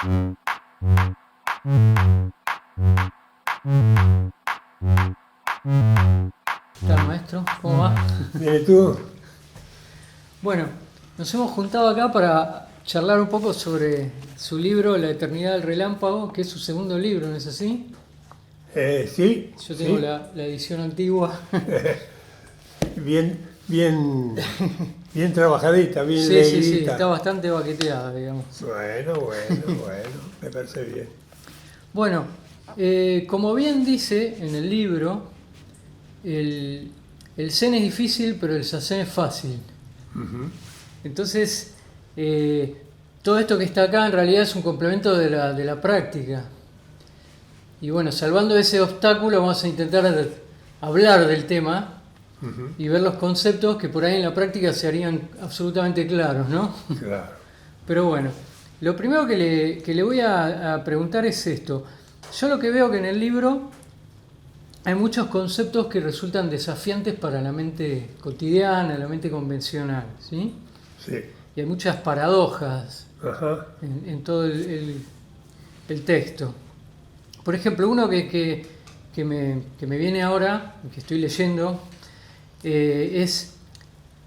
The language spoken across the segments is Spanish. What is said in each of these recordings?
¿Qué tal, maestro? ¿Cómo va? Bien, ¿y tú? Bueno, nos hemos juntado acá para charlar un poco sobre su libro La Eternidad del Relámpago, que es su segundo libro, ¿no es así? Sí, Yo tengo sí. la edición antigua. Bien, bien, bien trabajadita, bien Sí, sí, sí, está leidita. bastante baqueteada, digamos. Bueno, me parece bien. Bueno, como bien dice en el libro, el, el zen es difícil, pero el sazen es fácil. Entonces, eh, todo esto que está acá en realidad es un complemento de la práctica. Y bueno, salvando ese obstáculo, vamos a intentar hablar del tema y ver los conceptos que por ahí en la práctica se harían absolutamente claros, ¿no? Claro. Pero bueno, lo primero que le voy a preguntar es esto. Yo lo que veo que en el libro hay muchos conceptos que resultan desafiantes para la mente cotidiana, la mente convencional, ¿sí? Sí. Y hay muchas paradojas Ajá. en todo el texto. Por ejemplo, uno que me viene ahora, que estoy leyendo, es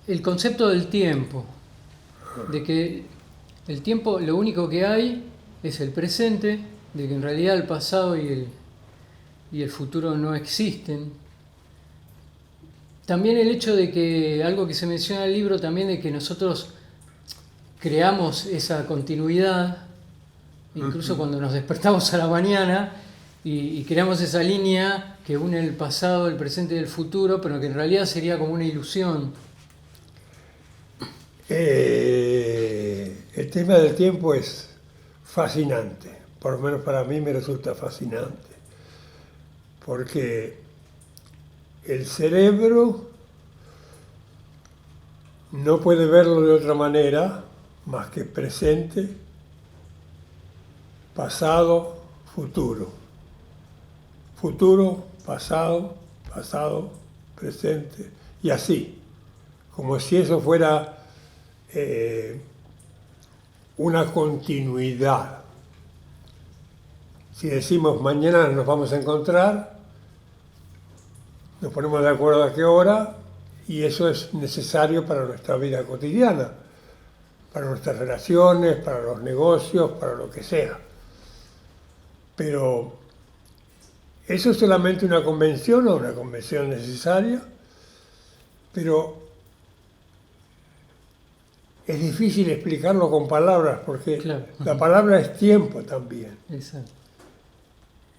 el concepto del tiempo, de que el tiempo lo único que hay es el presente, de que en realidad el pasado y el futuro no existen. También el hecho de que, algo que se menciona en el libro también, de que nosotros creamos esa continuidad, incluso cuando nos despertamos a la mañana y creamos esa línea que une el pasado, el presente y el futuro, pero que en realidad sería como una ilusión. El tema del tiempo es fascinante, por lo menos para mí me resulta fascinante, porque el cerebro no puede verlo de otra manera más que presente, pasado, futuro. Futuro, pasado, pasado, presente, y así, como si eso fuera una continuidad. Si decimos mañana nos vamos a encontrar, nos ponemos de acuerdo a qué hora, y eso es necesario para nuestra vida cotidiana, para nuestras relaciones, para los negocios, para lo que sea. Pero eso es solamente una convención o una convención necesaria, pero es difícil explicarlo con palabras porque Claro. la palabra es tiempo también. Exacto.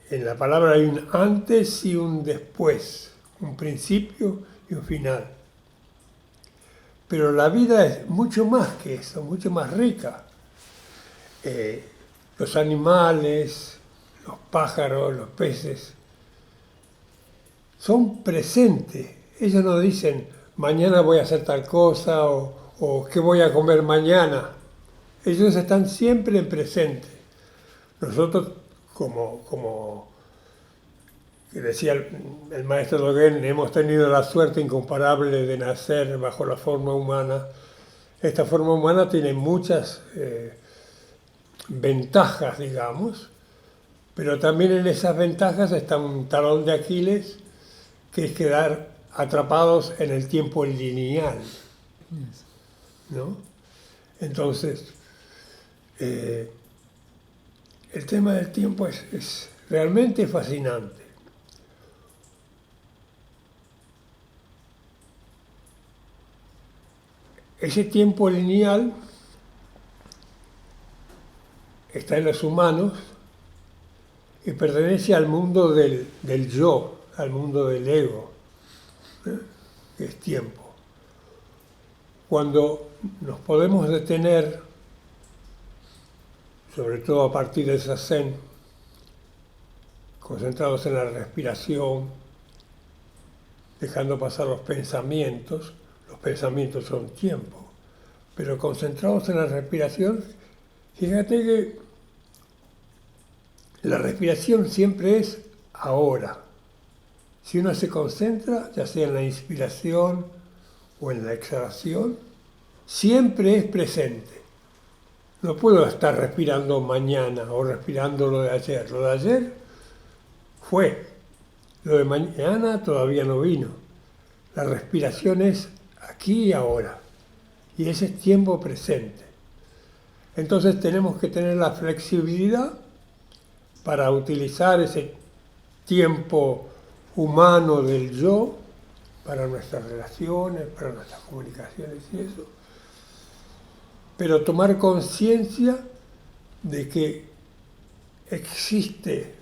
En la palabra hay un antes y un después, un principio y un final. Pero la vida es mucho más que eso, mucho más rica. Los animales, los pájaros, los peces, son presentes. Ellos no dicen, mañana voy a hacer tal cosa o qué voy a comer mañana. Ellos están siempre en presente. Nosotros, como que decía el maestro Dogen, hemos tenido la suerte incomparable de nacer bajo la forma humana. Esta forma humana tiene muchas ventajas, digamos, pero también en esas ventajas está un talón de Aquiles, que es quedar atrapados en el tiempo lineal, ¿no? Entonces, el tema del tiempo es realmente fascinante. Ese tiempo lineal está en los humanos y pertenece al mundo del yo, al mundo del ego, que es tiempo. Cuando nos podemos detener, sobre todo a partir del zazen, concentrados en la respiración, dejando pasar los pensamientos son tiempo, pero concentrados en la respiración, fíjate que la respiración siempre es ahora. Si uno se concentra, ya sea en la inspiración o en la exhalación, siempre es presente. No puedo estar respirando mañana o respirando lo de ayer. Lo de ayer fue. Lo de mañana todavía no vino. La respiración es aquí y ahora. Y ese es tiempo presente. Entonces tenemos que tener la flexibilidad para utilizar ese tiempo humano del yo para nuestras relaciones, para nuestras comunicaciones y eso. Pero tomar conciencia de que existe,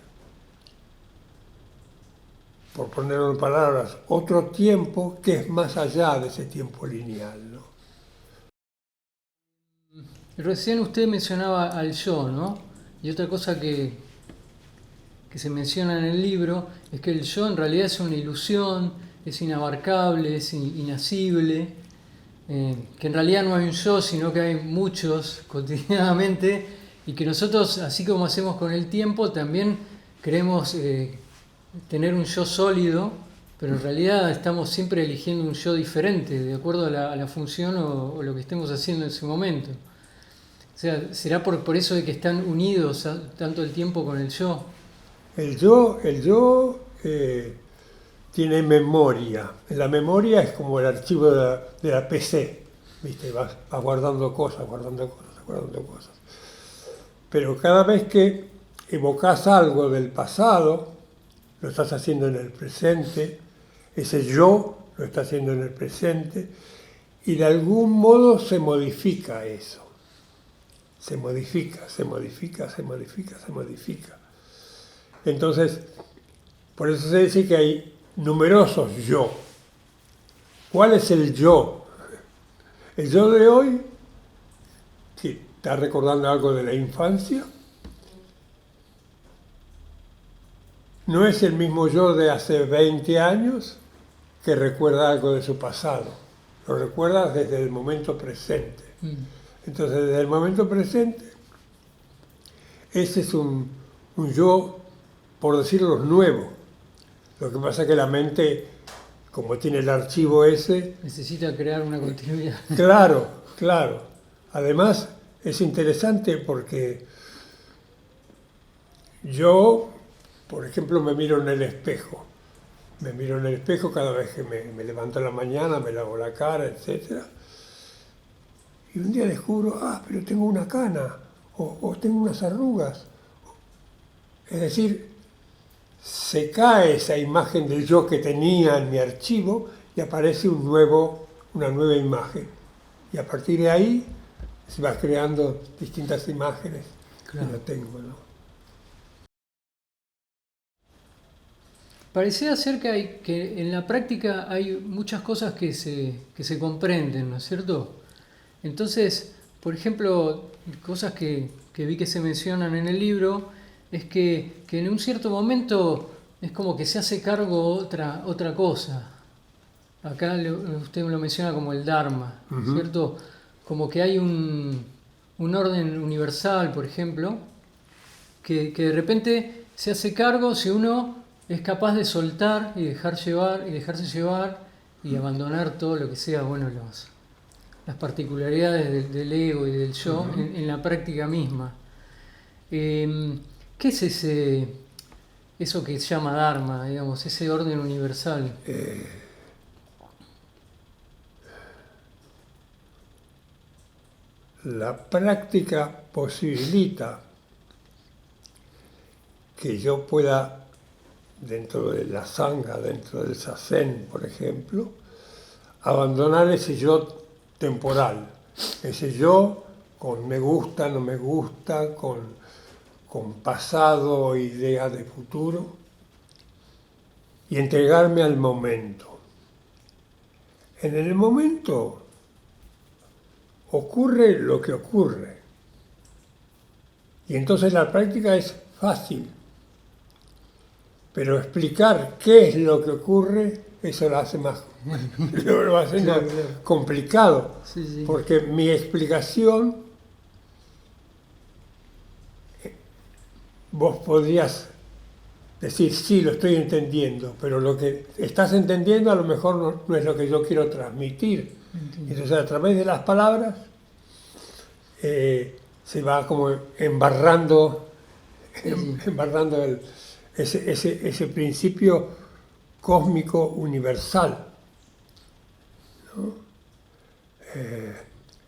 por ponerlo en palabras, otro tiempo que es más allá de ese tiempo lineal, ¿no? Recién usted mencionaba al yo, ¿no? Y otra cosa que se menciona en el libro es que el yo en realidad es una ilusión, es inabarcable, es inacible, que en realidad no hay un yo, sino que hay muchos cotidianamente, y que nosotros, así como hacemos con el tiempo, también queremos tener un yo sólido, pero en realidad estamos siempre eligiendo un yo diferente, de acuerdo a la función o lo que estemos haciendo en ese momento. O sea, ¿será por eso de que están unidos tanto el tiempo con el yo? El yo tiene memoria. La memoria es como el archivo de la PC, ¿viste? Vas guardando cosas, guardando cosas, guardando cosas. Pero cada vez que evocas algo del pasado, lo estás haciendo en el presente, ese yo lo está haciendo en el presente, y de algún modo se modifica eso. Se modifica, se modifica, se modifica, se modifica. Entonces, por eso se dice que hay numerosos yo. ¿Cuál es el yo? El yo de hoy, que está recordando algo de la infancia, no es el mismo yo de hace 20 años que recuerda algo de su pasado. Lo recuerda desde el momento presente. Entonces, desde el momento presente, ese es un yo, por decirlo, nuevo. Lo que pasa es que la mente, como tiene el archivo ese... Necesita crear una continuidad. Claro, claro. Además, es interesante porque yo, por ejemplo, me miro en el espejo. Me miro en el espejo cada vez que me levanto en la mañana, me lavo la cara, etc. Y un día descubro, pero tengo una cana, o tengo unas arrugas. Es decir, se cae esa imagen del yo que tenía en mi archivo y aparece una nueva imagen. Y a partir de ahí se va creando distintas imágenes que no tengo, ¿no? Parecía ser que en la práctica hay muchas cosas que se comprenden, ¿no es cierto? Entonces, por ejemplo, cosas que vi que se mencionan en el libro, es que en un cierto momento es como que se hace cargo otra cosa. Acá usted lo menciona como el Dharma, ¿cierto? Como que hay un orden universal, por ejemplo, que de repente se hace cargo si uno es capaz de soltar y dejarse llevar y abandonar todo lo que sea, bueno, las particularidades del ego y del yo en la práctica misma. ¿Qué es eso que se llama Dharma, digamos, ese orden universal? La práctica posibilita que yo pueda, dentro de la sangha, dentro del sazen, por ejemplo, abandonar ese yo temporal, ese yo con me gusta, no me gusta, con pasado, idea de futuro, y entregarme al momento. En el momento ocurre lo que ocurre, y entonces la práctica es fácil, pero explicar qué es lo que ocurre, eso lo hace más complicado, Sí. porque mi explicación, vos podrías decir, sí, lo estoy entendiendo, pero lo que estás entendiendo a lo mejor no es lo que yo quiero transmitir. Entonces, a través de las palabras, se va como embarrando, Sí. embarrando ese principio cósmico universal.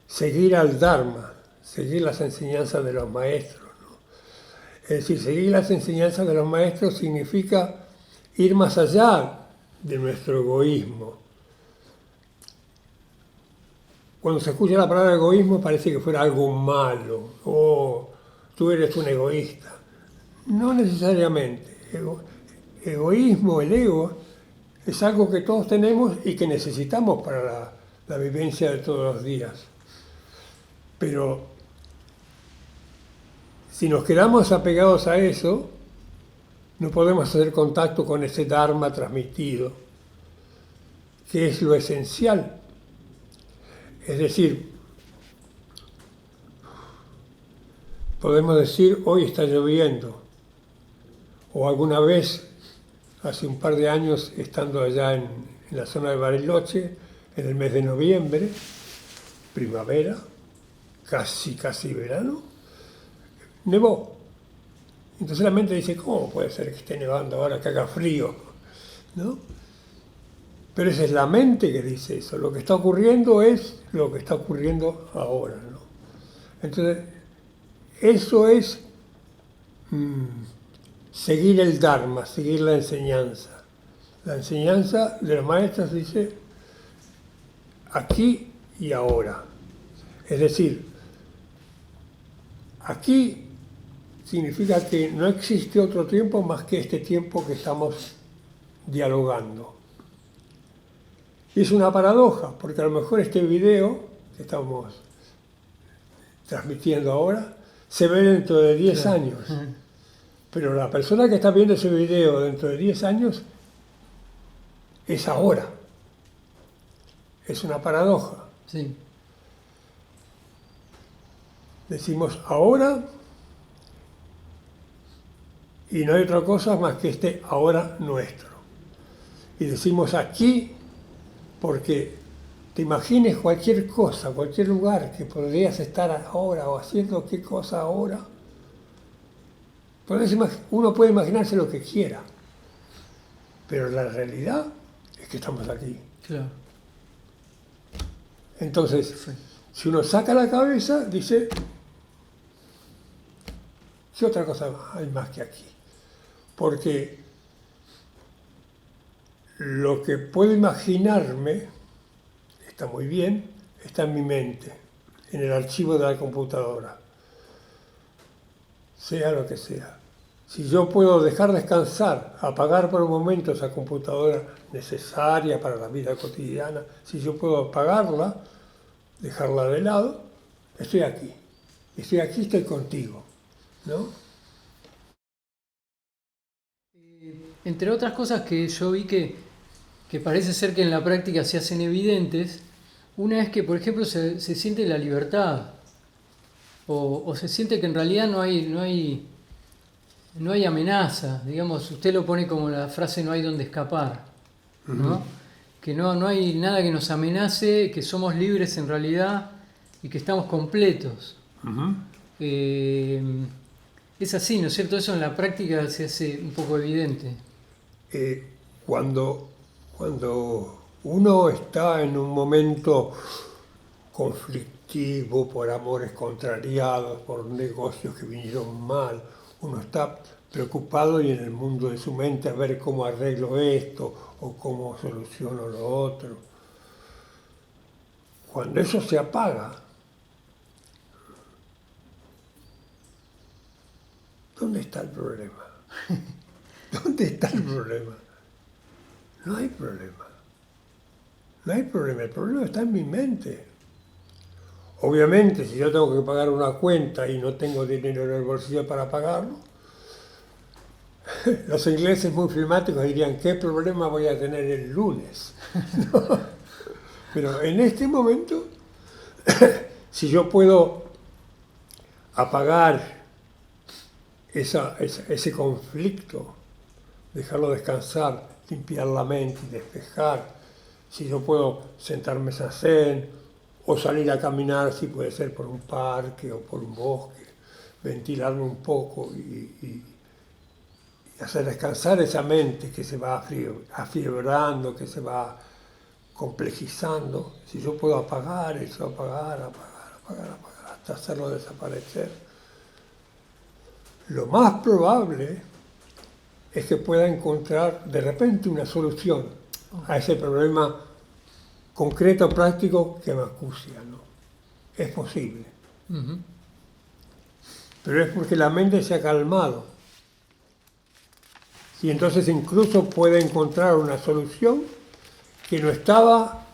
Seguir al Dharma, seguir las enseñanzas de los maestros, ¿no? Es decir, seguir las enseñanzas de los maestros significa ir más allá de nuestro egoísmo. Cuando se escucha la palabra egoísmo parece que fuera algo malo, o tú eres un egoísta. No necesariamente. Egoísmo, el ego, es algo que todos tenemos y que necesitamos para la vivencia de todos los días. Pero si nos quedamos apegados a eso, no podemos hacer contacto con ese Dharma transmitido, que es lo esencial. Es decir, podemos decir, hoy está lloviendo, o alguna vez, hace un par de años, estando allá en la zona de Bariloche, en el mes de noviembre, primavera, casi verano, nevó. Entonces la mente dice, ¿cómo puede ser que esté nevando ahora que haga frío? ¿No? Pero esa es la mente que dice eso. Lo que está ocurriendo es lo que está ocurriendo ahora, ¿no? Entonces, eso es seguir el Dharma, seguir la enseñanza. La enseñanza de los maestros dice aquí y ahora. Es decir, aquí significa que no existe otro tiempo más que este tiempo que estamos dialogando. Y es una paradoja, porque a lo mejor este video que estamos transmitiendo ahora se ve dentro de 10 años. Pero la persona que está viendo ese video dentro de 10 años es ahora. Es una paradoja. Sí. Decimos ahora y no hay otra cosa más que este ahora nuestro. Y decimos aquí porque te imagines cualquier cosa, cualquier lugar que podrías estar ahora o haciendo qué cosa ahora. Uno puede imaginarse lo que quiera, pero la realidad es que estamos aquí. Claro. Entonces, Sí. si uno saca la cabeza, dice, ¿qué otra cosa hay más que aquí? Porque lo que puedo imaginarme, está muy bien, está en mi mente, en el archivo de la computadora, sea lo que sea. Si yo puedo dejar descansar, apagar por un momento esa computadora necesaria para la vida cotidiana, si yo puedo apagarla, dejarla de lado, estoy aquí. Estoy aquí, estoy contigo, ¿no? Entre otras cosas que yo vi que parece ser que en la práctica se hacen evidentes, una es que, por ejemplo, se siente la libertad, o se siente que en realidad no hay amenaza. Digamos, usted lo pone como la frase no hay donde escapar, ¿no? Que no hay nada que nos amenace, que somos libres en realidad y que estamos completos. Es así, ¿no es cierto? Eso en la práctica se hace un poco evidente. Cuando uno está en un momento conflictivo por amores contrariados, por negocios que vinieron mal, uno está preocupado y en el mundo de su mente a ver cómo arreglo esto o cómo soluciono lo otro. Cuando eso se apaga, ¿dónde está el problema? ¿Dónde está el problema? No hay problema. No hay problema, el problema está en mi mente. Obviamente, si yo tengo que pagar una cuenta y no tengo dinero en el bolsillo para pagarlo, los ingleses muy filmáticos dirían, ¿qué problema voy a tener el lunes? ¿No? Pero en este momento, si yo puedo apagar ese conflicto, dejarlo descansar, limpiar la mente, despejar, si yo puedo sentarme a zen o salir a caminar, si puede ser por un parque o por un bosque, ventilarme un poco y hacer descansar esa mente que se va afiebrando, que se va complejizando. Si yo puedo apagar eso, apagar, hasta hacerlo desaparecer, lo más probable es que pueda encontrar de repente una solución a ese problema concreto, práctico que me acucia, ¿no? Es posible. Ujú. Pero es porque la mente se ha calmado. Y entonces incluso puede encontrar una solución que no estaba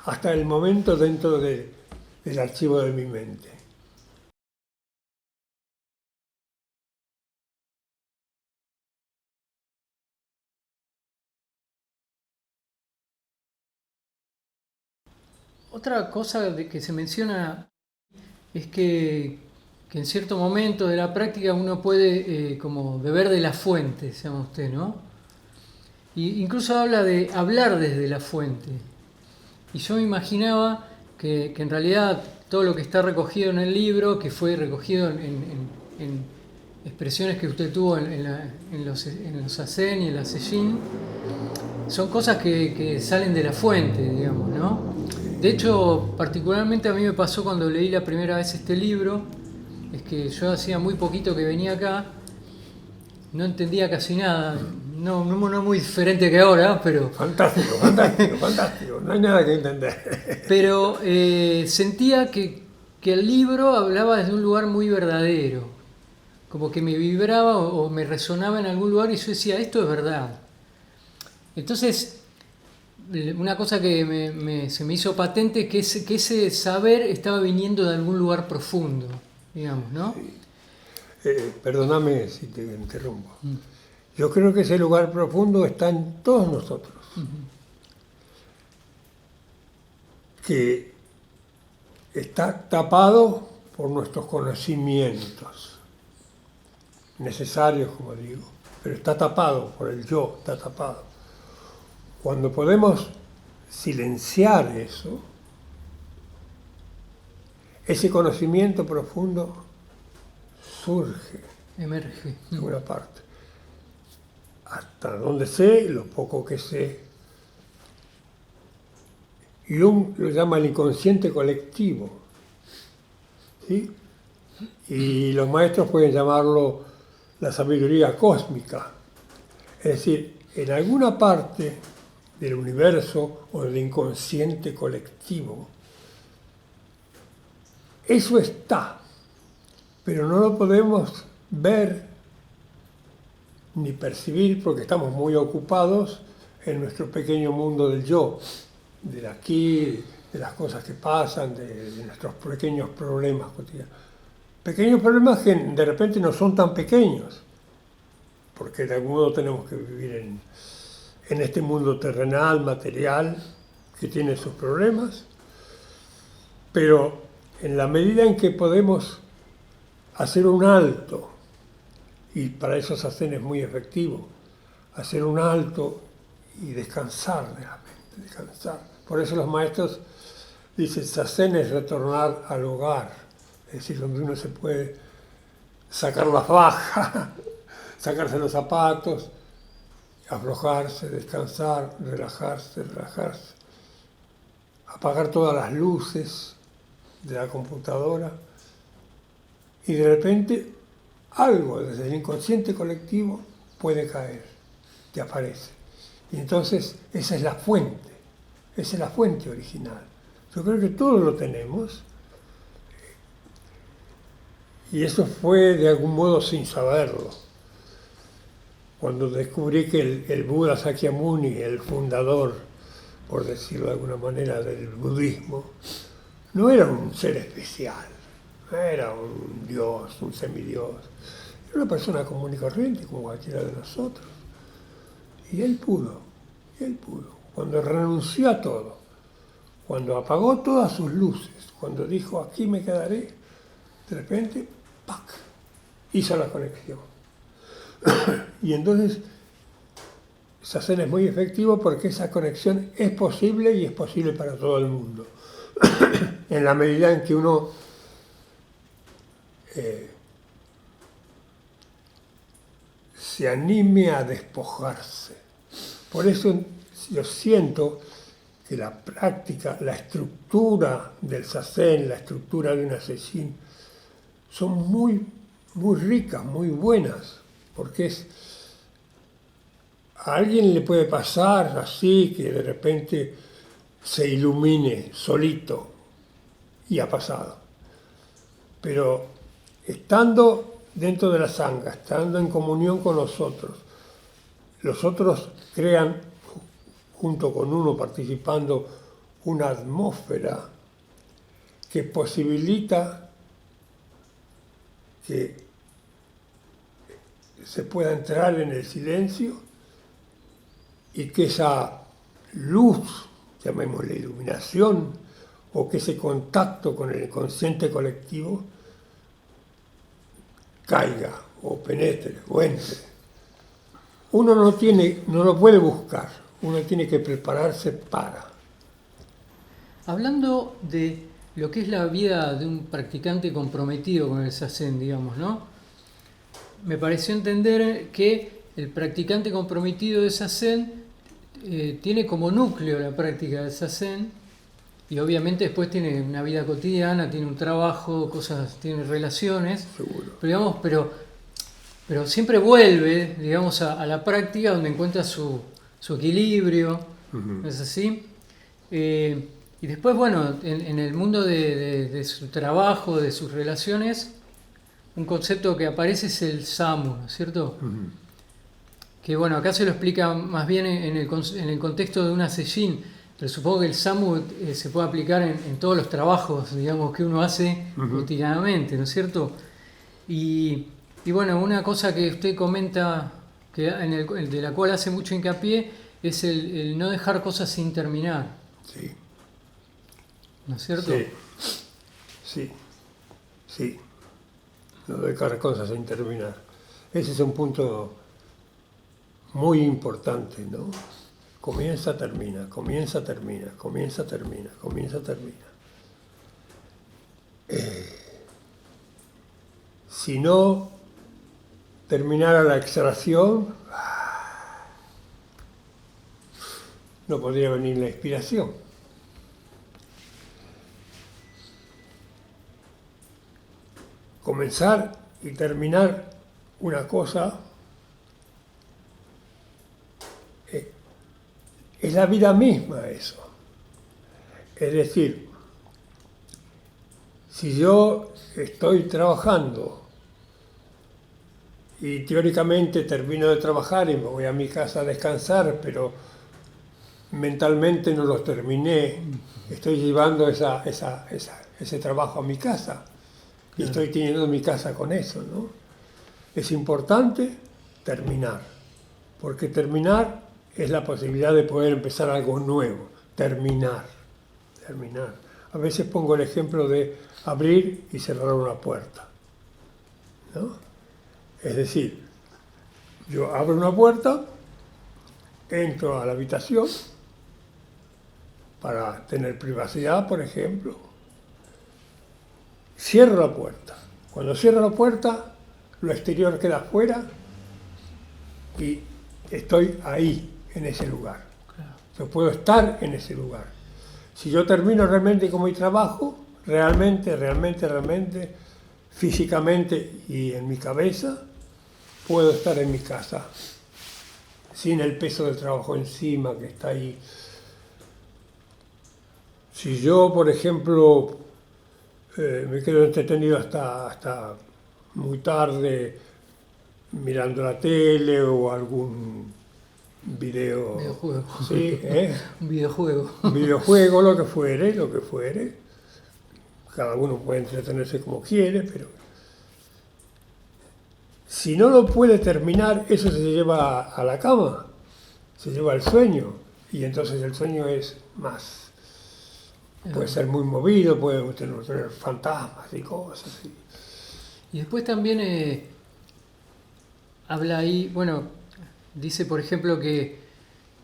hasta el momento dentro del archivo de mi mente. Otra cosa que se menciona es que en cierto momento de la práctica uno puede como beber de la fuente, se llama usted, ¿no? Y incluso habla de hablar desde la fuente. Y yo me imaginaba que en realidad todo lo que está recogido en el libro, que fue recogido en expresiones que usted tuvo en los Zazen y en la Sejin, son cosas que salen de la fuente, digamos, ¿no? De hecho, particularmente a mí me pasó cuando leí la primera vez este libro, es que yo hacía muy poquito que venía acá, no entendía casi nada, no muy diferente que ahora, pero... Fantástico, fantástico, fantástico. No hay nada que entender. Pero sentía que el libro hablaba desde un lugar muy verdadero, como que me vibraba o me resonaba en algún lugar y yo decía, esto es verdad. Entonces, una cosa que se me hizo patente es que ese saber estaba viniendo de algún lugar profundo, digamos, ¿no? Perdóname si te interrumpo. Yo creo que ese lugar profundo está en todos nosotros. Que está tapado por nuestros conocimientos, necesarios, como digo, pero está tapado por el yo, está tapado. Cuando podemos silenciar eso, ese conocimiento profundo surge Emerge. de una parte. Hasta donde sé, lo poco que sé. Jung lo llama el inconsciente colectivo, ¿sí? Y los maestros pueden llamarlo la sabiduría cósmica. Es decir, en alguna parte del universo o del inconsciente colectivo, eso está, pero no lo podemos ver ni percibir porque estamos muy ocupados en nuestro pequeño mundo del yo, del aquí, de las cosas que pasan, de nuestros pequeños problemas cotidianos. Pequeños problemas que de repente no son tan pequeños, porque de algún modo tenemos que vivir en este mundo terrenal, material, que tiene sus problemas, pero en la medida en que podemos hacer un alto, y para eso Zazen es muy efectivo, hacer un alto y descansar de la mente, descansar. Por eso los maestros dicen, Zazen es retornar al hogar, es decir, donde uno se puede sacar la faja, sacarse los zapatos, aflojarse, descansar, relajarse, apagar todas las luces de la computadora y de repente algo desde el inconsciente colectivo puede caer, te aparece. Y entonces esa es la fuente original. Yo creo que todos lo tenemos y eso fue de algún modo sin saberlo. Cuando descubrí que el Buda Sakyamuni, el fundador, por decirlo de alguna manera, del budismo, no era un ser especial, no era un dios, un semidios, era una persona común y corriente como cualquiera de nosotros. Y él pudo, cuando renunció a todo, cuando apagó todas sus luces, cuando dijo aquí me quedaré, de repente, ¡pac!, hizo la conexión. Y entonces, Zazen es muy efectivo porque esa conexión es posible y es posible para todo el mundo. en la medida en que uno se anime a despojarse. Por eso yo siento que la práctica, la estructura del zazen, la estructura de una sesshin, son muy, muy ricas, muy buenas, porque a alguien le puede pasar así, que de repente se ilumine solito, y ha pasado. Pero estando dentro de la sangha, estando en comunión con los otros crean, junto con uno participando, una atmósfera que posibilita que se pueda entrar en el silencio y que esa luz, llamémosle iluminación, o que ese contacto con el inconsciente colectivo caiga o penetre o entre. Uno no lo puede buscar, uno tiene que prepararse para. Hablando de lo que es la vida de un practicante comprometido con el zazen, digamos, ¿no? Me pareció entender que el practicante comprometido de zazen tiene como núcleo la práctica del zazen, y obviamente después tiene una vida cotidiana, tiene un trabajo, cosas, tiene relaciones. Seguro. Pero siempre vuelve, digamos, a la práctica donde encuentra su equilibrio, Uh-huh. ¿es así? Y después, bueno, en el mundo de su trabajo, de sus relaciones, un concepto que aparece es el samu, ¿no es cierto? Uh-huh. Que bueno, acá se lo explica más bien en el contexto de una sesshin, pero supongo que el samu se puede aplicar en todos los trabajos, digamos, que uno hace Uh-huh. cotidianamente, ¿no es cierto? Y bueno, una cosa que usted comenta, que de la cual hace mucho hincapié, es el no dejar cosas sin terminar, Sí. ¿no es cierto? Sí. No dejar cosas sin terminar. Ese es un punto muy importante, ¿no? Comienza, termina, comienza, termina, comienza, termina, comienza, termina. Si no terminara la extracción, no podría venir la inspiración. Comenzar y terminar una cosa es la vida misma eso. Es decir, si yo estoy trabajando y teóricamente termino de trabajar y me voy a mi casa a descansar, pero mentalmente no lo terminé, estoy llevando ese trabajo a mi casa y estoy teniendo mi casa con eso, ¿no? Es importante terminar, porque terminar es la posibilidad de poder empezar algo nuevo, terminar. A veces pongo el ejemplo de abrir y cerrar una puerta, ¿no? Es decir, yo abro una puerta, entro a la habitación para tener privacidad, por ejemplo, cierro la puerta. Cuando cierro la puerta, lo exterior queda afuera y estoy ahí, en ese lugar. Claro. Yo puedo estar en ese lugar. Si yo termino realmente con mi trabajo, realmente, físicamente y en mi cabeza, puedo estar en mi casa, sin el peso del trabajo encima que está ahí. Si yo, por ejemplo, me quedo entretenido hasta muy tarde mirando la tele o algún Videojuego. Sí, Un videojuego. un videojuego, lo que fuere. Cada uno puede entretenerse como quiere, pero si no lo puede terminar, eso se lleva a la cama, se lleva al sueño, y entonces el sueño es más. Puede ser muy movido, puede tener fantasmas y cosas. Y después también habla ahí, bueno, dice por ejemplo que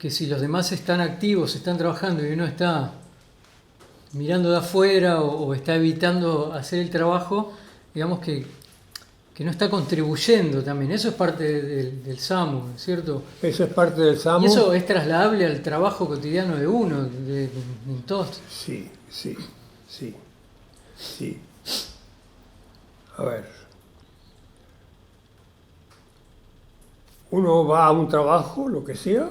si los demás están activos, están trabajando y uno está mirando de afuera o está evitando hacer el trabajo, digamos que no está contribuyendo también. Eso es parte del SAMU, ¿cierto? Eso es parte del SAMU. Y eso es trasladable al trabajo cotidiano de uno, en todos. Sí, sí, sí, sí. A ver. Uno va a un trabajo, lo que sea,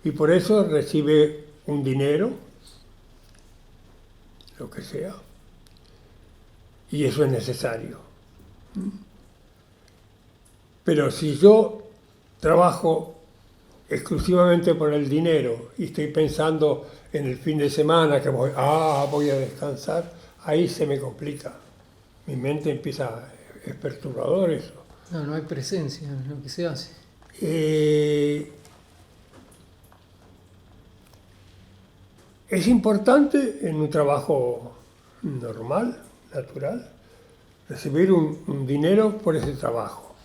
y por eso recibe un dinero, lo que sea, y eso es necesario. Pero si yo trabajo exclusivamente por el dinero y estoy pensando en el fin de semana que voy a descansar, ahí se me complica. Mi mente empieza, es perturbador eso. No hay presencia en lo que se hace. Es importante en un trabajo normal, natural, recibir un dinero por ese trabajo.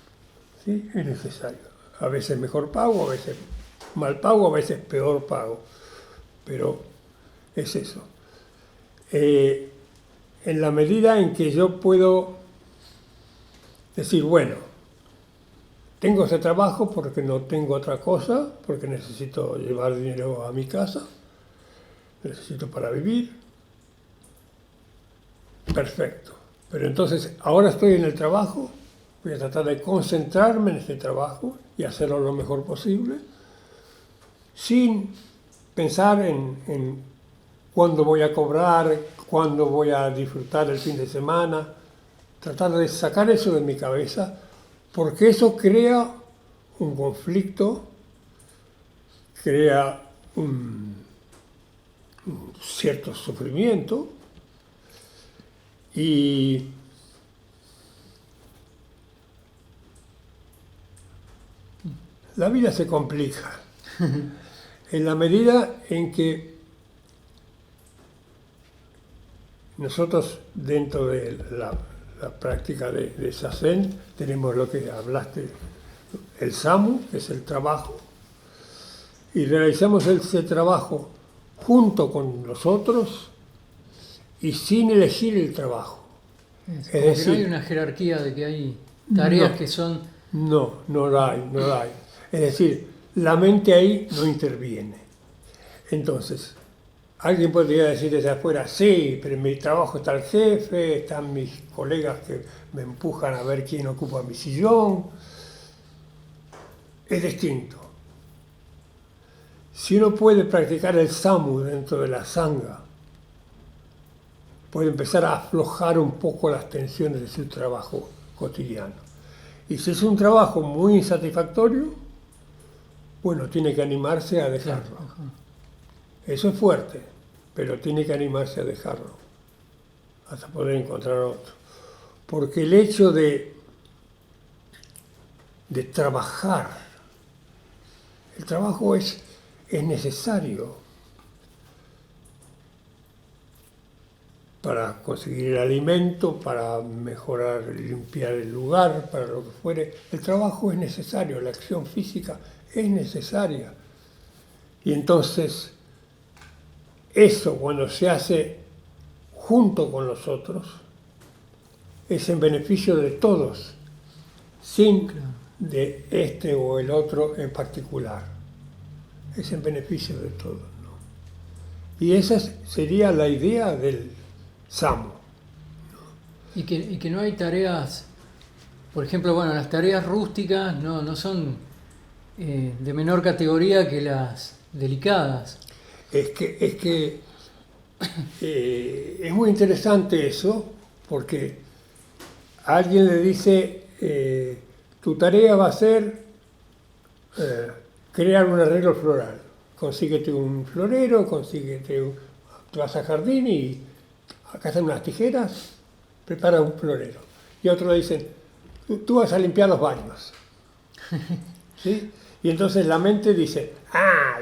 ¿Sí? Es necesario. A veces mejor pago, a veces mal pago, a veces peor pago. Pero es eso. En la medida en que yo puedo decir, bueno, tengo ese trabajo porque no tengo otra cosa, porque necesito llevar dinero a mi casa, necesito para vivir. Perfecto. Pero entonces, ahora estoy en el trabajo, voy a tratar de concentrarme en este trabajo y hacerlo lo mejor posible, sin pensar en cuándo voy a cobrar, cuándo voy a disfrutar el fin de semana. Tratar de sacar eso de mi cabeza, porque eso crea un conflicto, crea un cierto sufrimiento y la vida se complica en la medida en que nosotros dentro de la práctica de Zazen tenemos lo que hablaste, el SAMU, que es el trabajo, y realizamos ese trabajo junto con los otros y sin elegir el trabajo. Es decir, no hay una jerarquía de que hay tareas que son... No la hay. Es decir, la mente ahí no interviene. Entonces, alguien podría decir desde afuera, sí, pero en mi trabajo está el jefe, están mis colegas que me empujan a ver quién ocupa mi sillón. Es distinto. Si uno puede practicar el SAMU dentro de la Sangha, puede empezar a aflojar un poco las tensiones de su trabajo cotidiano. Y si es un trabajo muy insatisfactorio, bueno, tiene que animarse a dejarlo. Eso es fuerte, pero tiene que animarse a dejarlo, hasta poder encontrar otro. Porque el hecho de trabajar, el trabajo es necesario para conseguir el alimento, para mejorar, limpiar el lugar, para lo que fuere. El trabajo es necesario, la acción física es necesaria. Y entonces, eso cuando se hace junto con los otros, es en beneficio de todos, sin de este o el otro en particular. Es en beneficio de todos, ¿no? Y esa sería la idea del SAMU, ¿no? Y que no hay tareas, por ejemplo, bueno, las tareas rústicas no son de menor categoría que las delicadas. Es muy interesante eso, porque a alguien le dice, tu tarea va a ser crear un arreglo floral. Consíguete un florero, te vas al jardín y acá están unas tijeras, prepara un florero. Y a otro le dicen, tú vas a limpiar los baños. ¿Sí? Y entonces la mente dice,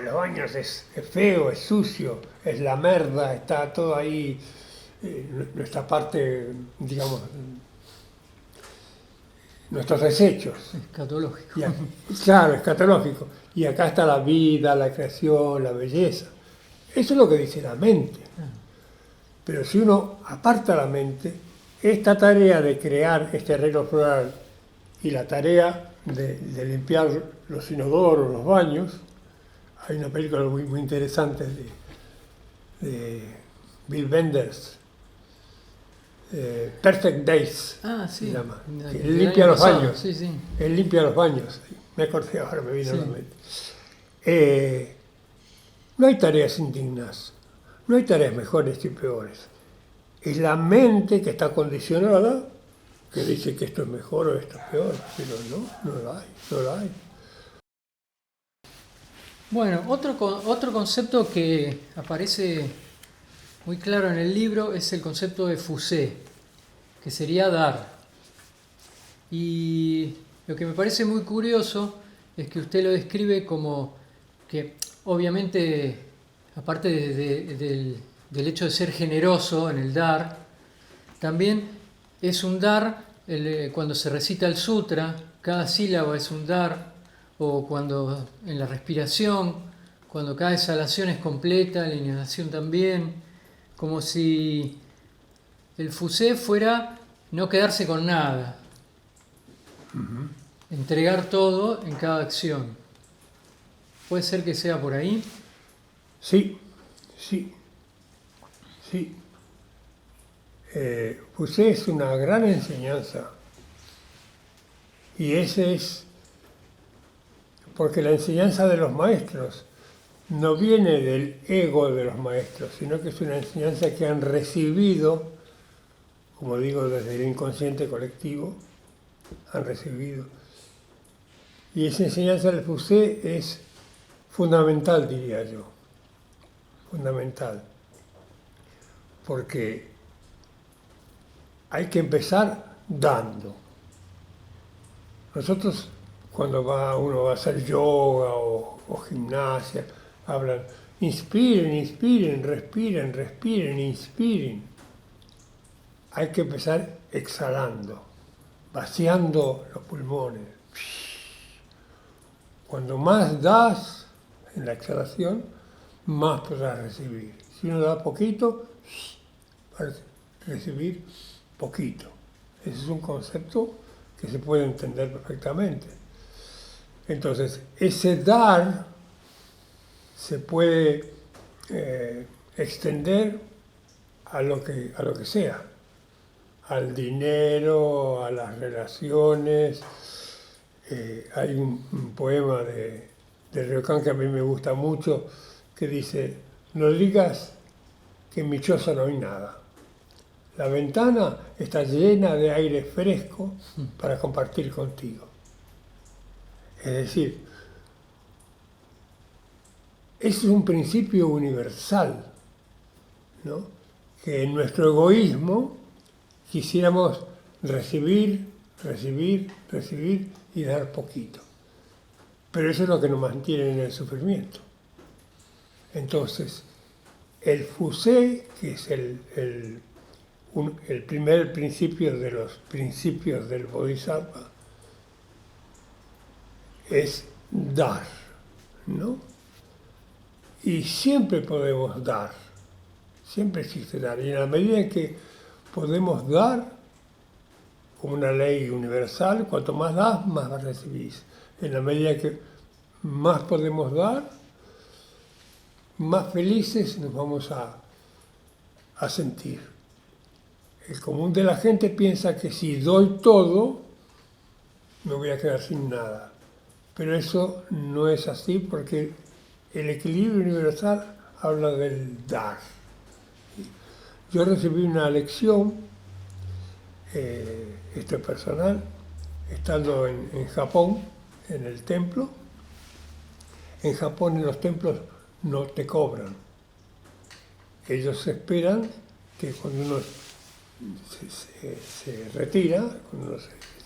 los baños es feo, es sucio, es la merda, está todo ahí, nuestra parte, digamos, nuestros desechos. Escatológico. Claro, escatológico. Y acá está la vida, la creación, la belleza. Eso es lo que dice la mente. Pero si uno aparta la mente, esta tarea de crear este arreglo floral y la tarea de limpiar los inodoros, los baños, hay una película muy interesante de Bill Wenders, Perfect Days, Sí. se llama, que Del limpia año los pasado. baños. Sí, sí. Él limpia los baños. Me acordé ahora, me vino a la Sí. mente. No hay tareas indignas, no hay tareas mejores y peores. Es la mente que está condicionada, que dice que esto es mejor o esto es peor, pero no lo hay. Bueno, otro concepto que aparece muy claro en el libro es el concepto de fusé, que sería dar. Y lo que me parece muy curioso es que usted lo describe como que, obviamente, aparte del hecho de ser generoso en el dar, también es un dar cuando se recita el sutra, cada sílaba es un dar, o cuando en la respiración, cuando cada exhalación es completa, la inhalación también, como si el fusé fuera no quedarse con nada, entregar todo en cada acción. ¿Puede ser que sea por ahí? Sí. Pues es una gran enseñanza. Y ese es, porque la enseñanza de los maestros no viene del ego de los maestros, sino que es una enseñanza que han recibido, como digo, desde el inconsciente colectivo, han recibido. Y esa enseñanza del Fusé es fundamental, diría yo, fundamental, porque hay que empezar dando. Nosotros, cuando uno va a hacer yoga o gimnasia, hablan, inspiren, respiren, inspiren. Hay que empezar exhalando, vaciando los pulmones. Cuando más das en la exhalación, más podrás recibir. Si uno da poquito, para recibir poquito. Ese es un concepto que se puede entender perfectamente. Entonces, ese dar se puede extender a lo que sea, al dinero, a las relaciones. Hay un poema de Ryokan que a mí me gusta mucho, que dice, no digas que en mi choza no hay nada. La ventana está llena de aire fresco para compartir contigo. Es decir, ese es un principio universal, ¿no? Que en nuestro egoísmo quisiéramos recibir y dar poquito. Pero eso es lo que nos mantiene en el sufrimiento. Entonces, el Fusé, que es el primer principio de los principios del Bodhisattva, es dar, ¿no? Y siempre podemos dar, siempre existe dar. Y en la medida en que podemos dar, como una ley universal, cuanto más das, más recibís. En la medida que más podemos dar, más felices nos vamos a sentir. El común de la gente piensa que si doy todo, me voy a quedar sin nada. Pero eso no es así porque el equilibrio universal habla del dar. Yo recibí una lección, esto es personal, estando en Japón, en el templo. En Japón, en los templos, no te cobran. Ellos esperan que cuando uno se retira, cuando uno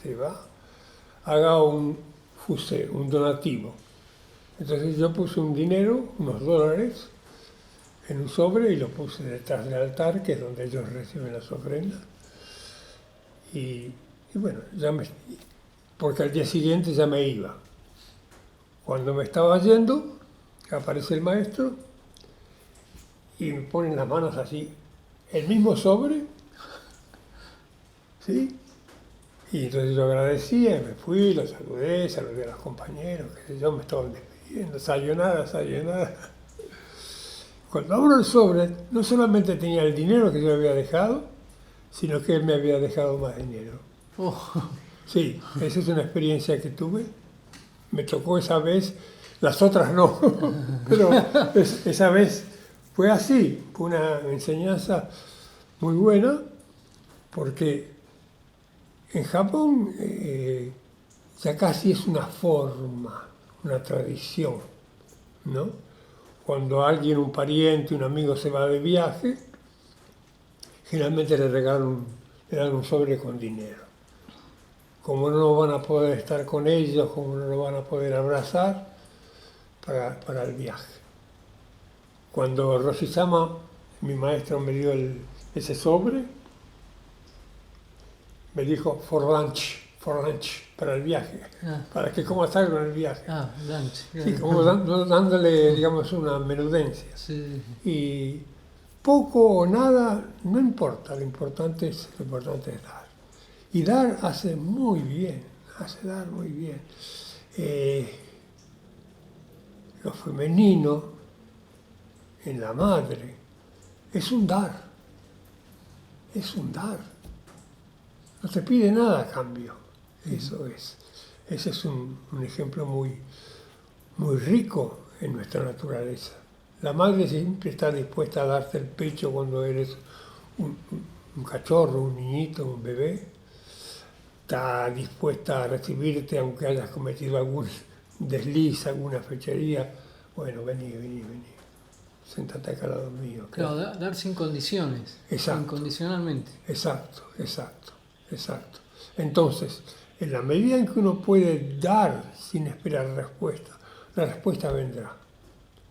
se va, haga un fusé, un donativo. Entonces yo puse un dinero, unos dólares, en un sobre y lo puse detrás del altar, que es donde ellos reciben las ofrendas. Y bueno, porque al día siguiente ya me iba. Cuando me estaba yendo, aparece el maestro y me ponen las manos así el mismo sobre, ¿sí? Y entonces yo agradecía, me fui, lo saludé a los compañeros, qué sé yo, me estaban despidiendo, sayonara. Cuando abro el sobre, no solamente tenía el dinero que yo había dejado, sino que él me había dejado más dinero. Oh, Sí, esa es una experiencia que tuve. Me tocó esa vez, las otras no, pero esa vez fue así, fue una enseñanza muy buena, porque en Japón ya casi es una forma, una tradición, ¿no? Cuando alguien, un pariente, un amigo se va de viaje, generalmente le dan un sobre con dinero. Como no van a poder estar con ellos, como no lo van a poder abrazar, para el viaje. Cuando Roshi-sama, mi maestro, me dio ese sobre, me dijo for lunch, para el viaje, para que comas algo en el viaje. lunch. Sí, como dándole, digamos, una menudencia. Sí. Y poco o nada, no importa, lo importante es dar. Y dar hace muy bien, hace dar muy bien. Lo femenino en la madre es un dar, es un dar. No te pide nada a cambio, eso es. Ese es un ejemplo muy, muy rico en nuestra naturaleza. La madre siempre está dispuesta a darte el pecho cuando eres un cachorro, un niñito, un bebé. Está dispuesta a recibirte aunque hayas cometido algún desliz, alguna fechería. Bueno, vení. Séntate acá al lado mío. Claro, dar sin condiciones. Exacto. Incondicionalmente. Exacto. Entonces, en la medida en que uno puede dar sin esperar respuesta, la respuesta vendrá.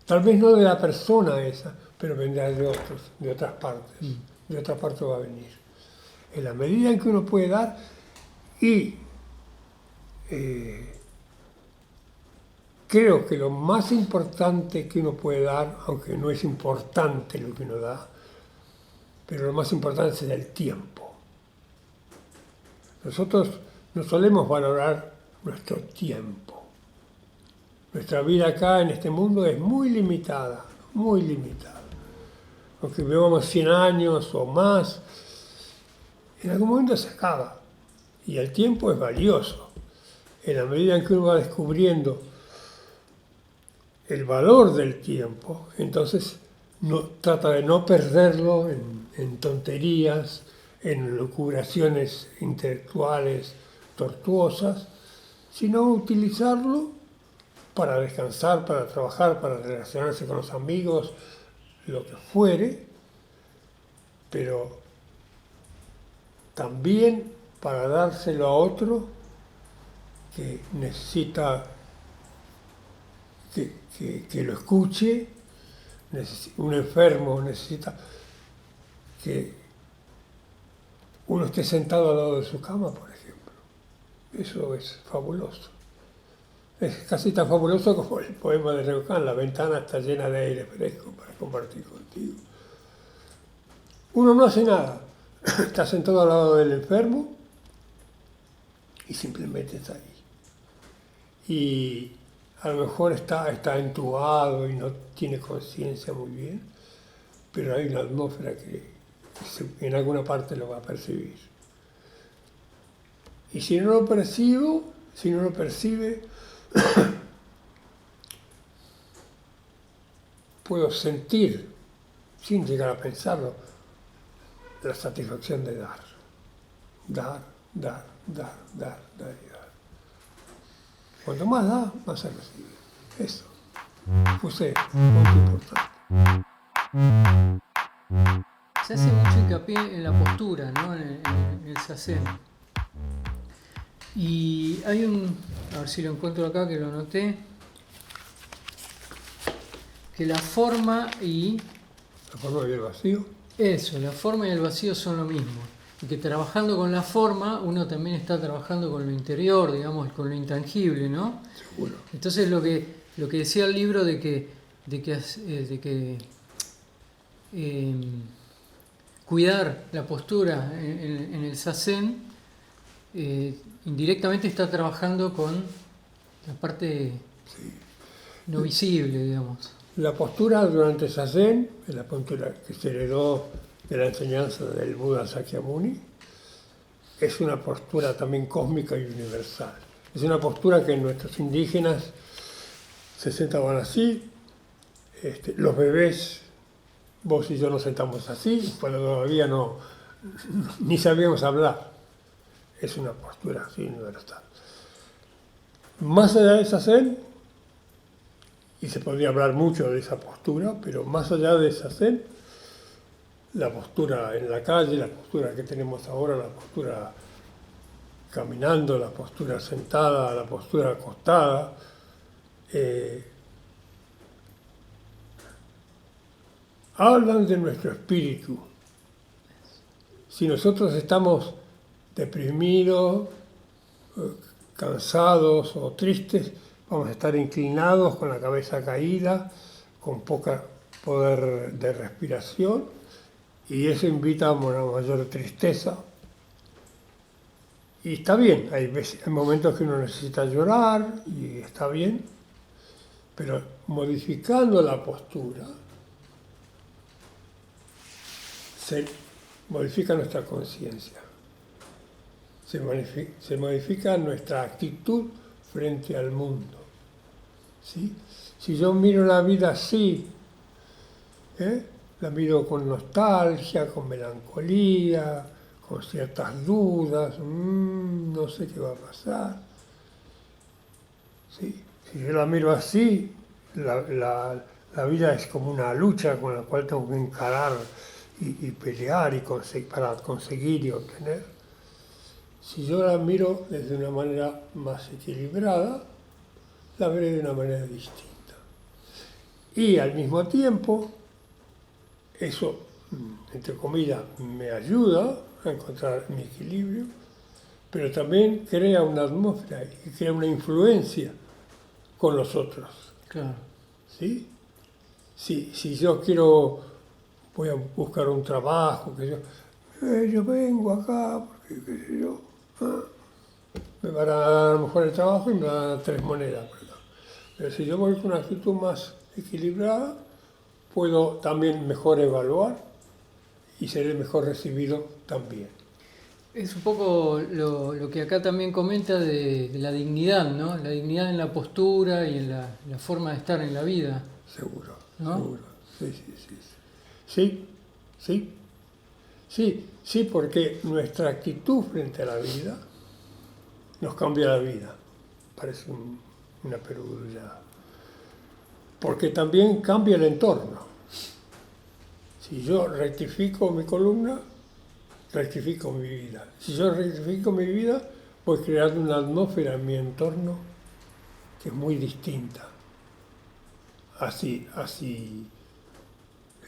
Tal vez no de la persona esa, pero vendrá de otras partes. De otra parte va a venir. En la medida en que uno puede dar y creo que lo más importante que uno puede dar, aunque no es importante lo que uno da, pero lo más importante es el tiempo. Nosotros no solemos valorar nuestro tiempo. Nuestra vida acá en este mundo es muy limitada, muy limitada. Aunque vivamos 100 años o más, en algún momento se acaba. Y el tiempo es valioso. En la medida en que uno va descubriendo el valor del tiempo, entonces trata de no perderlo en tonterías, en locubraciones intelectuales tortuosas, sino utilizarlo para descansar, para trabajar, para relacionarse con los amigos, lo que fuere, pero también para dárselo a otro que necesita que lo escuche. Un enfermo necesita que uno esté sentado al lado de su cama, por ejemplo. Eso es fabuloso. Es casi tan fabuloso como el poema de Reucán, la ventana está llena de aire fresco para compartir contigo. Uno no hace nada, está sentado al lado del enfermo y simplemente está ahí. Y a lo mejor está entubado y no tiene conciencia muy bien, pero hay una atmósfera que en alguna parte lo va a percibir. Y si no lo percibe, puedo sentir, sin llegar a pensarlo, la satisfacción de dar. Dar. Cuanto más da, más se recibe. Eso. José, muy importante. Se hace mucho hincapié en la postura, ¿no? En el zazen. Y hay a ver si lo encuentro acá, que lo anoté, que la forma y... La forma y el vacío. Eso, la forma y el vacío son lo mismo. Y que trabajando con la forma, uno también está trabajando con lo interior, digamos, con lo intangible, ¿no? Seguro. Entonces lo que decía el libro cuidar la postura en el zazen, indirectamente está trabajando con la parte no visible, digamos. La postura durante Zazen es la postura que se heredó de la enseñanza del Buda Sakyamuni. Es una postura también cósmica y universal. Es una postura que nuestros indígenas se sentaban así. Los bebés, vos y yo nos sentamos así, cuando todavía ni sabíamos hablar. Es una postura así universal. Más allá de Zazen, y se podría hablar mucho de esa postura, pero más allá de Zazen, la postura en la calle, la postura que tenemos ahora, la postura caminando, la postura sentada, la postura acostada, hablan de nuestro espíritu. Si nosotros estamos deprimidos, cansados o tristes, vamos a estar inclinados con la cabeza caída, con poco poder de respiración, y eso invita a una mayor tristeza. Y está bien, hay momentos que uno necesita llorar y está bien, pero modificando la postura se modifica nuestra conciencia, se modifica nuestra actitud frente al mundo. ¿Sí? Si yo miro la vida así, la miro con nostalgia, con melancolía, con ciertas dudas, no sé qué va a pasar. ¿Sí? Si yo la miro así, la vida es como una lucha con la cual tengo que encarar y pelear para conseguir y obtener. Si yo la miro desde una manera más equilibrada, la veré de una manera distinta. Y al mismo tiempo, eso, entre comillas, me ayuda a encontrar mi equilibrio, pero también crea una atmósfera y crea una influencia con los otros. Claro. ¿Sí? Si yo voy a buscar un trabajo, yo vengo acá porque, qué sé yo, me van a dar a lo mejor el trabajo y me van a dar 3 monedas. Pero si yo voy con una actitud más equilibrada, puedo también mejor evaluar y seré mejor recibido también. Es un poco lo que acá también comenta de la dignidad, ¿no? La dignidad en la postura y en la forma de estar en la vida. Seguro, ¿no? seguro. Sí, porque nuestra actitud frente a la vida nos cambia la vida. Parece una perogrullada. Porque también cambia el entorno. Si yo rectifico mi columna, rectifico mi vida. Si yo rectifico mi vida, voy creando una atmósfera en mi entorno que es muy distinta. Así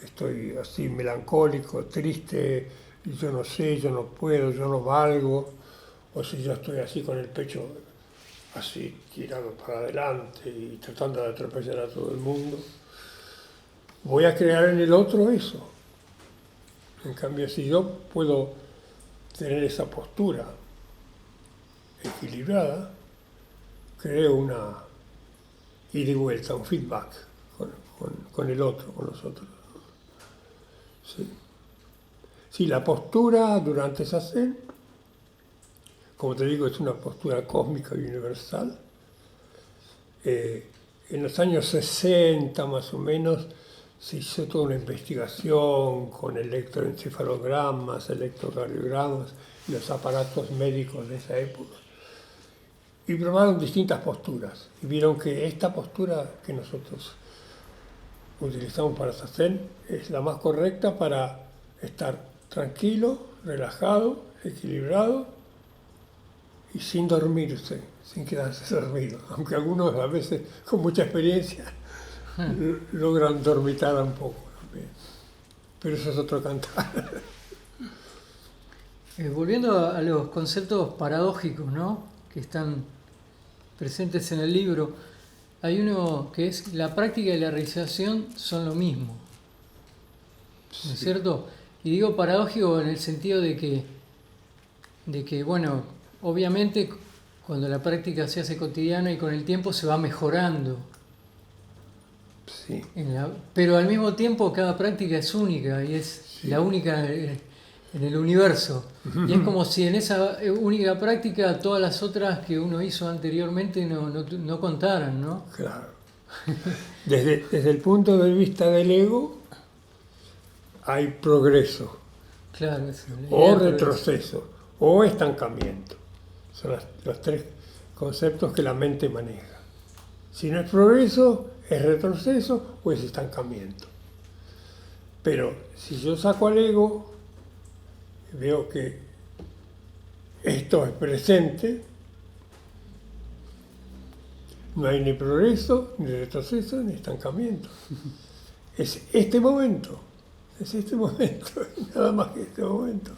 estoy así melancólico, triste, yo no sé, yo no puedo, yo no valgo, o si yo estoy así con el pecho así tirado para adelante y tratando de atropellar a todo el mundo, voy a crear en el otro eso. En cambio, si yo puedo tener esa postura equilibrada, creo una ida y vuelta, un feedback con el otro, con los otros. Sí, la postura durante Zazen, como te digo, es una postura cósmica y universal. En los años 60 más o menos se hizo toda una investigación con electroencefalogramas, electrocardiogramas, los aparatos médicos de esa época. Y probaron distintas posturas y vieron que esta postura que nosotros utilizamos para Zazen es la más correcta para estar tranquilo, relajado, equilibrado y sin dormirse, sin quedarse dormido. Aunque algunos a veces con mucha experiencia logran dormitar un poco también. Pero eso es otro cantar. Volviendo a los conceptos paradójicos, ¿no? Que están presentes en el libro, hay uno que es la práctica y la realización son lo mismo, ¿no es cierto? Y digo paradójico en el sentido de que, bueno, obviamente cuando la práctica se hace cotidiana y con el tiempo se va mejorando. Sí, Pero al mismo tiempo cada práctica es única y es sí. la única en el universo. Y es como si en esa única práctica todas las otras que uno hizo anteriormente no contaran, ¿no? Claro. Desde el punto de vista del ego, hay progreso, Claro, eso, la idea o de progreso. retroceso, o estancamiento. Son los tres conceptos que la mente maneja. Si no es progreso, es retroceso o es estancamiento. Pero si yo saco al ego, veo que esto es presente, no hay ni progreso, ni retroceso, ni estancamiento. Es este momento, nada más que este momento.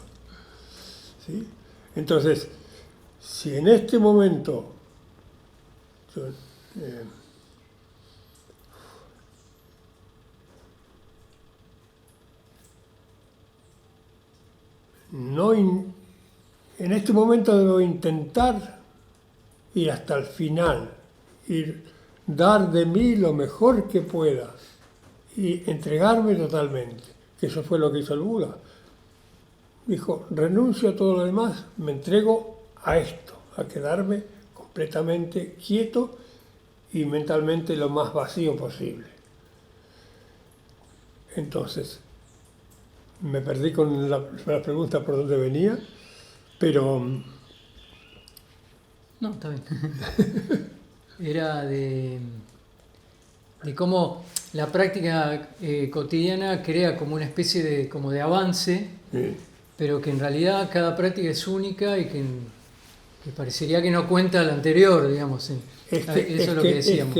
¿Sí? Entonces, si en este momento yo, en este momento debo intentar ir hasta el final, dar de mí lo mejor que pueda y entregarme totalmente, que eso fue lo que hizo el Buda. Dijo, renuncio a todo lo demás, me entrego a esto, a quedarme completamente quieto y mentalmente lo más vacío posible. Entonces, me perdí con la pregunta por dónde venía, pero No, está bien. Era de cómo la práctica cotidiana crea como una especie como de avance, pero que en realidad cada práctica es única y que parecería que no cuenta la anterior, digamos. Sí. Eso es lo que decíamos.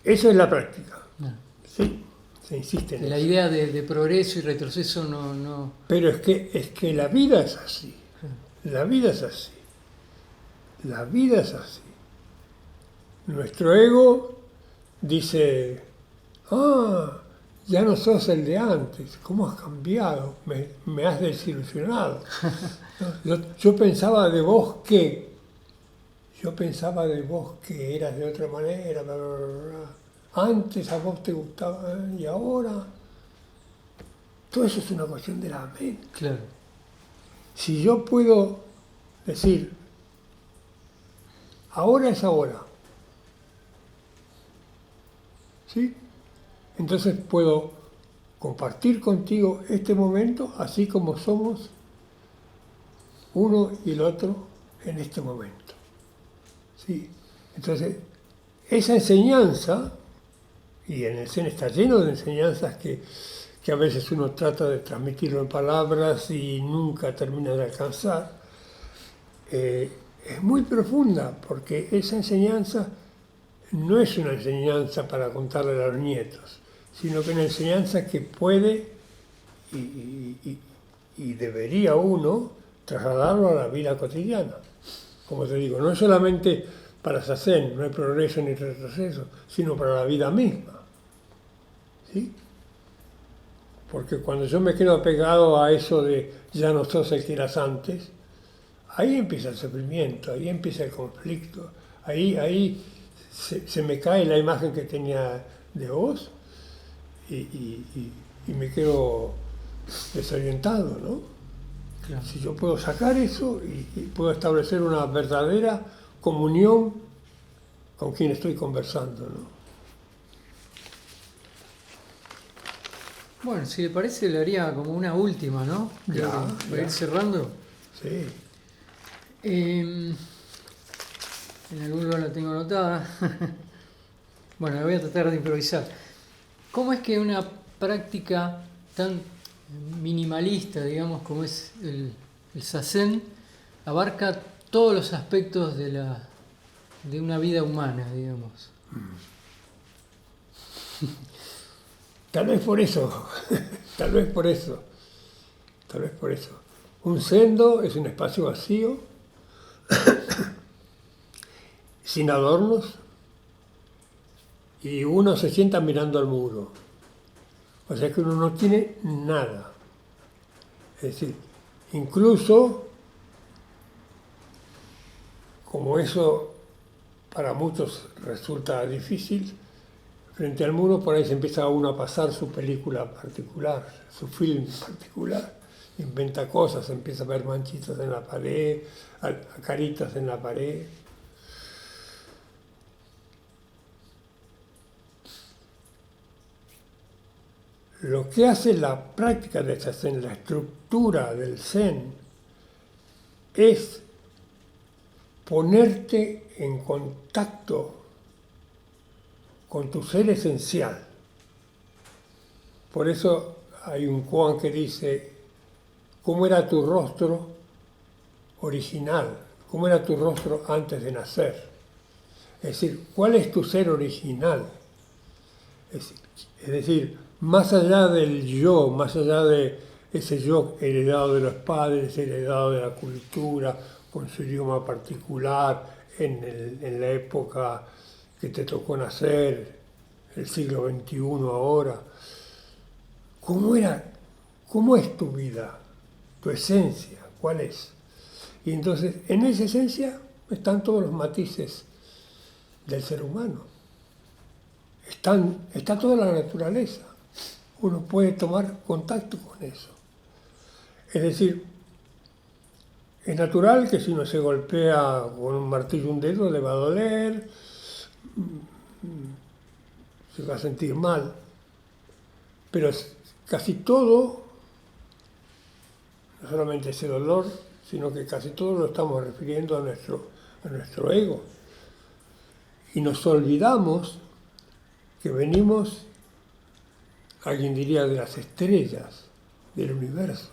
Eso es la práctica. No. Sí, se insiste en La eso. idea de progreso y retroceso no. Pero es que la vida es así. La vida es así. La vida es así. Nuestro ego dice, ya no sos el de antes, ¿cómo has cambiado? Me has desilusionado. Yo pensaba de vos que eras de otra manera, bla, bla, bla, bla. Antes a vos te gustaba y ahora. Todo eso es una cuestión de la mente. Claro. Si yo puedo decir, ahora es ahora, ¿sí? Entonces puedo compartir contigo este momento así como somos uno y el otro en este momento. ¿Sí? Entonces, esa enseñanza, y en el Zen está lleno de enseñanzas que a veces uno trata de transmitirlo en palabras y nunca termina de alcanzar, es muy profunda, porque esa enseñanza no es una enseñanza para contarle a los nietos, sino que una enseñanza que puede y debería uno trasladarlo a la vida cotidiana. Como te digo, no es solamente para Zazen, no hay progreso ni retroceso, sino para la vida misma. ¿Sí? Porque cuando yo me quedo apegado a eso de ya no sos el que eras antes, ahí empieza el sufrimiento, ahí empieza el conflicto, ahí se me cae la imagen que tenía de vos y me quedo desorientado, ¿no? Claro. Si yo puedo sacar eso y puedo establecer una verdadera comunión con quien estoy conversando, ¿no? Bueno, si le parece, le haría como una última, ¿no? Para ir cerrando. Sí. En algún lugar la tengo anotada. Bueno, la voy a tratar de improvisar. ¿Cómo es que una práctica tan minimalista, digamos, como es el Zazen, abarca todos los aspectos de una vida humana, digamos? Tal vez por eso, tal vez por eso. Un sendo es un espacio vacío, sin adornos, y uno se sienta mirando al muro. O sea que uno no tiene nada. Es decir, incluso, como eso para muchos resulta difícil, frente al muro por ahí se empieza uno a pasar su película particular, su film particular, inventa cosas, empieza a ver manchitas en la pared, caritas en la pared. Lo que hace la práctica de esta Zen, la estructura del Zen, es ponerte en contacto con tu ser esencial. Por eso hay un koan que dice, ¿cómo era tu rostro original? ¿Cómo era tu rostro antes de nacer? Es decir, ¿cuál es tu ser original? Es decir, más allá del yo, más allá de ese yo heredado de los padres, heredado de la cultura, con su idioma particular, en la época que te tocó nacer, el siglo XXI ahora. ¿Cómo es tu vida? ¿Tu esencia? ¿Cuál es? Y entonces, en esa esencia están todos los matices del ser humano. Está toda la naturaleza. Uno puede tomar contacto con eso. Es decir, es natural que si uno se golpea con un martillo un dedo le va a doler, se va a sentir mal, pero casi todo, no solamente ese dolor, sino que casi todo lo estamos refiriendo a nuestro ego. Y nos olvidamos que venimos, alguien diría, de las estrellas del universo,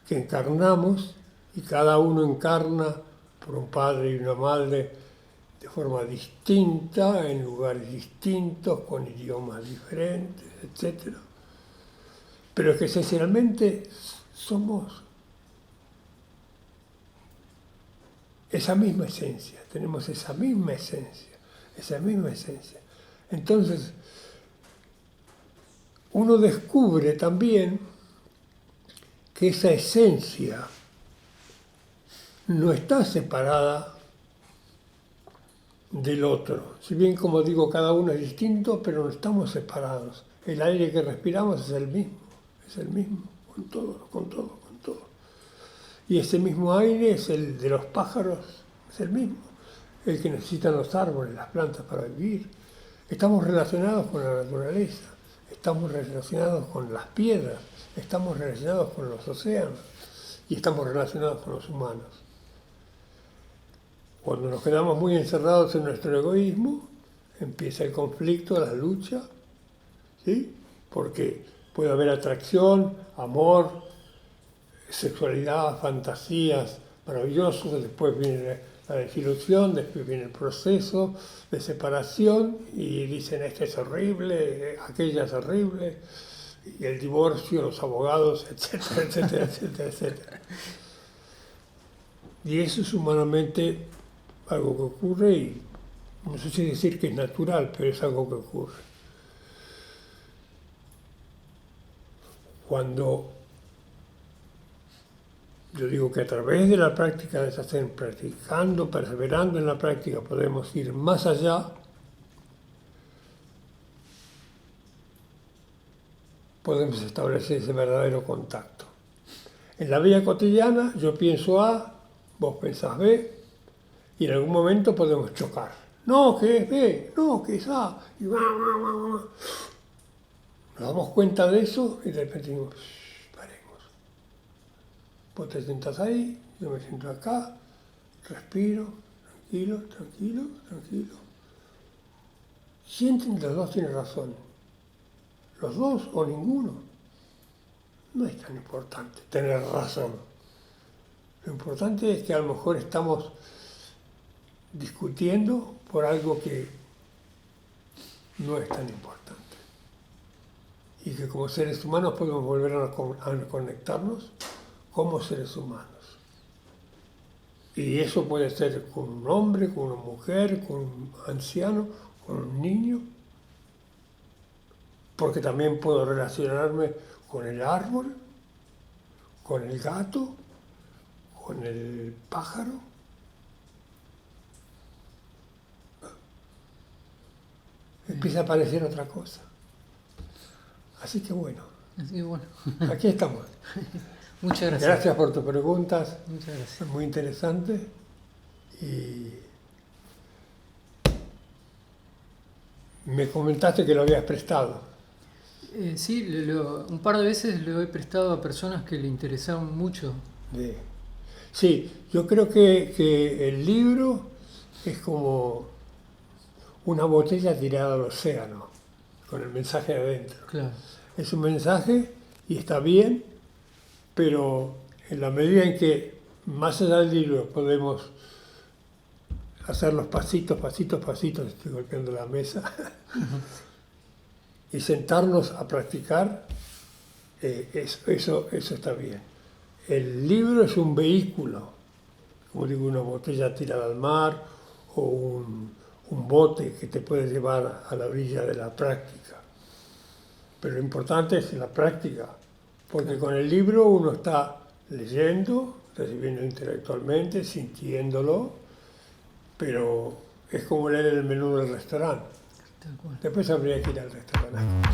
que encarnamos y cada uno encarna por un padre y una madre de forma distinta, en lugares distintos, con idiomas diferentes, etc. Pero que esencialmente somos esa misma esencia, tenemos esa misma esencia. Entonces, uno descubre también que esa esencia no está separada del otro. Si bien, como digo, cada uno es distinto, pero no estamos separados. El aire que respiramos es el mismo, con todo. Y ese mismo aire es el de los pájaros, es el mismo, el que necesitan los árboles, las plantas para vivir. Estamos relacionados con la naturaleza, estamos relacionados con las piedras, estamos relacionados con los océanos y estamos relacionados con los humanos. Cuando nos quedamos muy encerrados en nuestro egoísmo, empieza el conflicto, la lucha, ¿sí? Porque puede haber atracción, amor, sexualidad, fantasías maravillosas, después viene la desilusión, después viene el proceso de separación y dicen este es horrible, aquella es horrible, y el divorcio, los abogados, etcétera. Y eso es humanamente algo que ocurre y no sé si decir que es natural, pero es algo que ocurre. Cuando yo digo que a través de la práctica de Zazen, practicando, perseverando en la práctica, podemos ir más allá, podemos establecer ese verdadero contacto. En la vida cotidiana yo pienso A, vos pensás B, y en algún momento podemos chocar. No, que es B, no, que es A, y Nos damos cuenta de eso y de repente digo, paremos. Vos te sentás ahí, yo me siento acá, respiro, tranquilo. Sienten que los dos tienen razón. Los dos o ninguno. No es tan importante tener razón. Lo importante es que a lo mejor estamos discutiendo por algo que no es tan importante. Y que como seres humanos podemos volver a conectarnos como seres humanos. Y eso puede ser con un hombre, con una mujer, con un anciano, con un niño. porque también puedo relacionarme con el árbol, con el gato, con el pájaro. Empieza a aparecer otra cosa. Así que bueno, Así que bueno, aquí estamos. muchas gracias. Gracias por tus preguntas, Muchas gracias. son muy interesantes. Y me comentaste que lo habías prestado. Sí, un par de veces lo he prestado a personas que le interesaban mucho. Sí, yo creo que el libro es como una botella tirada al océano, con el mensaje adentro. Claro, Es un mensaje y está bien, pero en la medida en que más allá del libro podemos hacer los pasitos, estoy golpeando la mesa, y sentarnos a practicar, eso está bien. El libro es un vehículo, como digo, una botella tirada al mar o un bote que te puede llevar a la orilla de la práctica. Pero lo importante es la práctica, porque con el libro uno está leyendo, recibiendo intelectualmente, sintiéndolo, pero es como leer el menú del restaurante. tal cual. Después habría que ir al restaurante.